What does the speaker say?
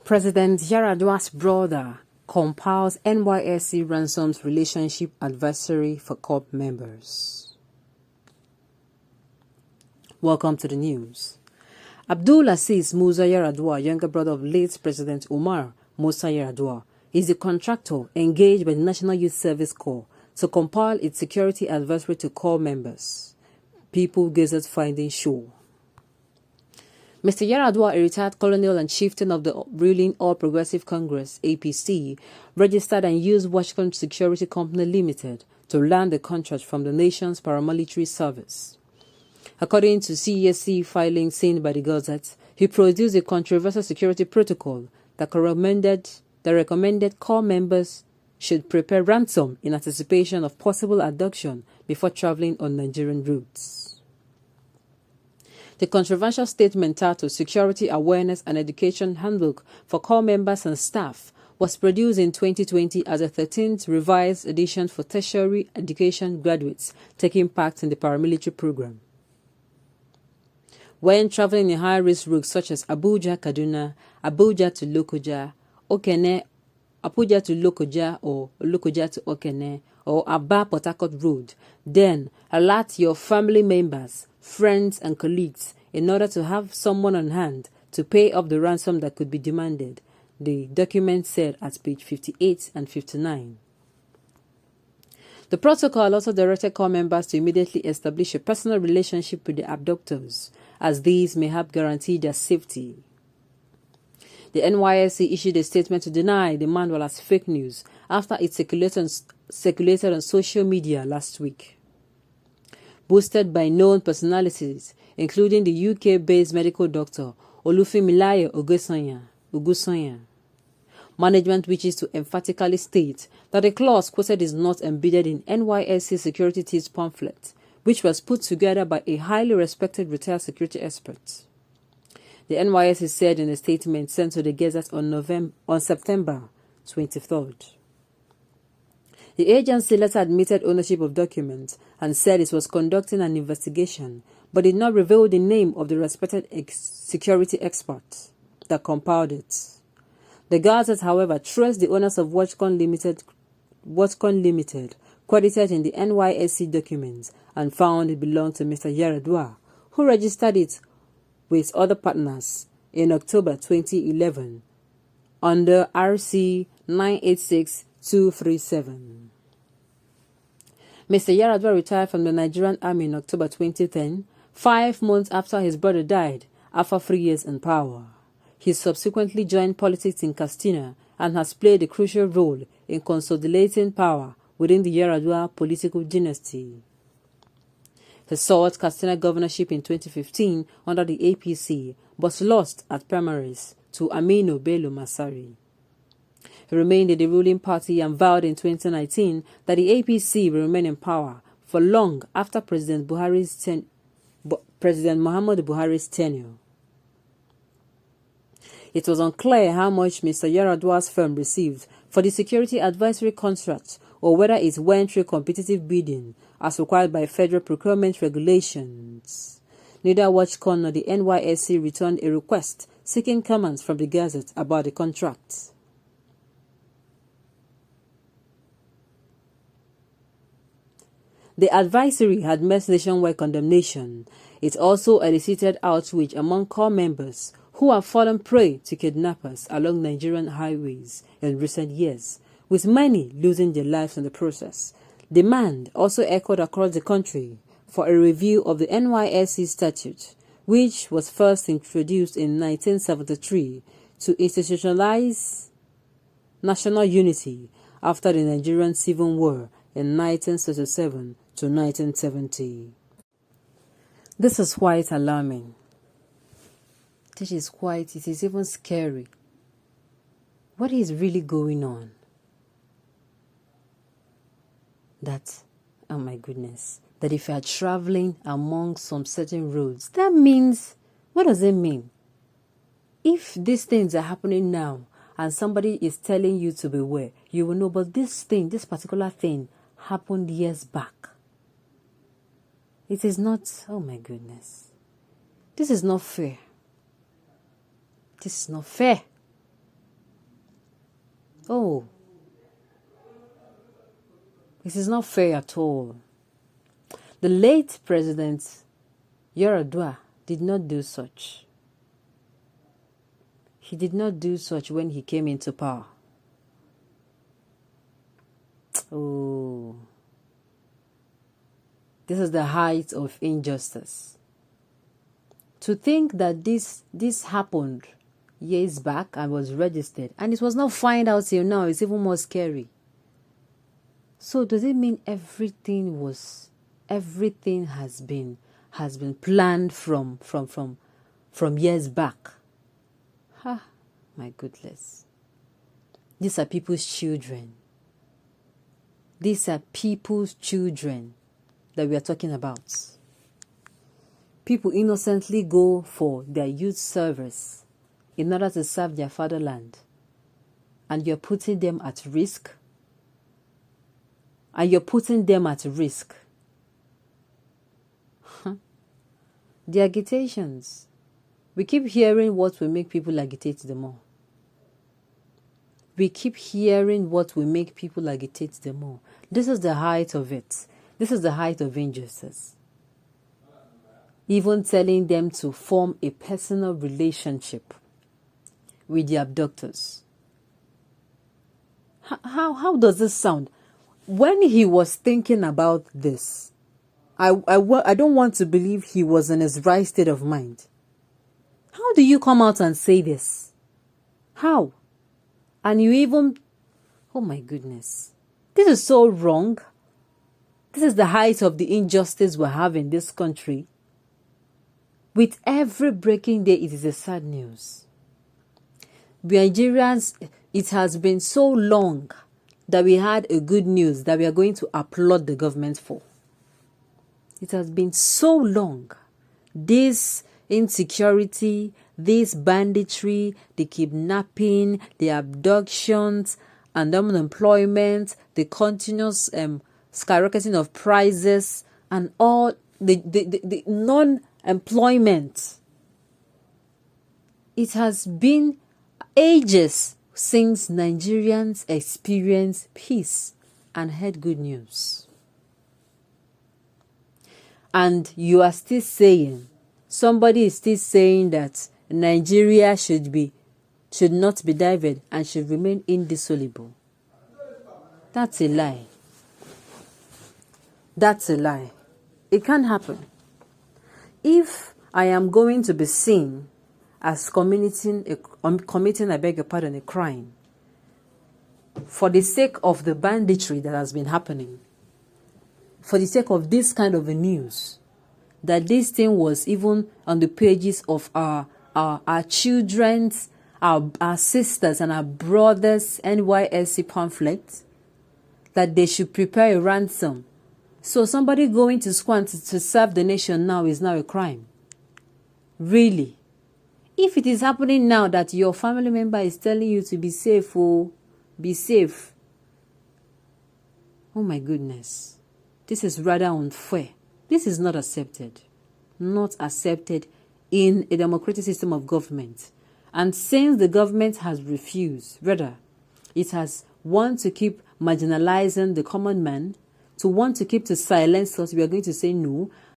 President YARADUA'S brother compiles NYSC ransoms relationship advisory for CORP members. Welcome to the news. Abdul Aziz Musa Yaradua, younger brother of late President Umar Musa Yaradua, is the contractor engaged by the National Youth Service Corps to compile its security advisory to CORP members. People Gazette findings show. Mr. Yaradua, a retired colonel and chieftain of the ruling All Progressive Congress (APC), registered and used Washington Security Company Limited to land the contract from the nation's paramilitary service. According to CESC filings seen by the Gazette, he produced a controversial security protocol that recommended CORP members should prepare ransom in anticipation of possible abduction before traveling on Nigerian routes. The controversial statement titled Security Awareness and Education Handbook for CORP members and staff was produced in 2020 as a 13th revised edition for tertiary education graduates taking part in the paramilitary program. When traveling in high-risk routes such as Abuja-Kaduna, Abuja to Lokoja, Okene, Abuja to Lokoja or Lokoja to Okene, or Aba-Port Harcourt Road, then alert your family members, friends and colleagues in order to have someone on hand to pay up the ransom that could be demanded, the document said at page 58 and 59. The protocol also directed CORP members to immediately establish a personal relationship with the abductors, as these may help guarantee their safety. The NYSC issued a statement to deny the manual as fake news after it circulated on social media last week. Boosted by known personalities, including the UK-based medical doctor Olufemilayo Ogunsanya. Management wishes to emphatically state that the clause quoted is not embedded in NYSC Security Tips pamphlet, which was put together by a highly respected retired security expert. The NYSC said in a statement sent to the Gazette on September 23rd. The agency later admitted ownership of documents and said it was conducting an investigation, but did not reveal the name of the respected security expert that compiled it. The Gazette, however, traced the owners of Watchcon Limited, credited in the NYSC documents, and found it belonged to Mr. Yaradua, who registered it with other partners in October 2011 under RC 986237. Mr. Yaradua retired from the Nigerian Army in October 2010, 5 months after his brother died after 3 years in power. He subsequently joined politics in Katsina and has played a crucial role in consolidating power within the Yaradua political dynasty. He sought Katsina governorship in 2015 under the APC, but lost at primaries to Aminu Bello Masari. He remained in the ruling party and vowed in 2019 that the APC will remain in power for long after President Muhammadu Buhari's tenure. It was unclear how much Mr. Yaradua's firm received for the security advisory contract or whether it went through competitive bidding as required by federal procurement regulations. Neither Watchcon nor the NYSC returned a request seeking comments from the Gazette about the contract. The advisory had met nationwide condemnation. It also elicited outrage among CORP members who have fallen prey to kidnappers along Nigerian highways in recent years, with many losing their lives in the process. Demand also echoed across the country for a review of the NYSC statute, which was first introduced in 1973 to institutionalize national unity after the Nigerian Civil War in 1967 to 1970. This is quite alarming. It is even scary. What is really going on? That, oh my goodness, that if you are traveling among some certain roads, that means, what does it mean? If these things are happening now and somebody is telling you to beware, you will know, but this particular thing happened years back. It is not, oh my goodness. This is not fair. This is not fair. Oh, this is not fair at all. The late President YARADUA did not do such. He did not do such when he came into power. Oh, this is the height of injustice. To think that this happened years back and was registered, and it was not found out till now, it's even more scary. So does it mean everything has been planned from years back? Ha, my goodness. These are people's children. These are people's children that we are talking about. People innocently go for their youth service in order to serve their fatherland, and you're putting them at risk. The agitations. We keep hearing what will make people agitate the more. This is the height of it. This is the height of injustice. Even telling them to form a personal relationship with the abductors. How does this sound? When he was thinking about this, I don't want to believe he was in his right state of mind. How do you come out and say this? How? And you even... Oh my goodness. This is so wrong. This is the height of the injustice we have in this country. With every breaking day, it is a sad news. We Nigerians, it has been so long that we had a good news that we are going to applaud the government for. It has been so long. This insecurity, this banditry, the kidnapping, the abductions, and unemployment, the continuous skyrocketing of prices, and all the non-employment. It has been ages since Nigerians experienced peace and heard good news. And you are still saying, somebody is still saying that Nigeria should not be divided and should remain indissoluble. That's a lie. That's a lie. It can't happen. If I am going to be seen as committing a crime for the sake of the banditry that has been happening, for the sake of this kind of a news, that this thing was even on the pages of our children's, our sisters and our brothers' NYSC pamphlet, that they should prepare a ransom. So somebody going to school to serve the nation now is now a crime. Really? If it is happening now that your family member is telling you to be safe, be safe. Oh my goodness. This is rather unfair. This is not accepted. Not accepted in a democratic system of government. And since the government has refused, rather, it has want to keep marginalizing the common man, to want to keep to silence us, we are going to say no.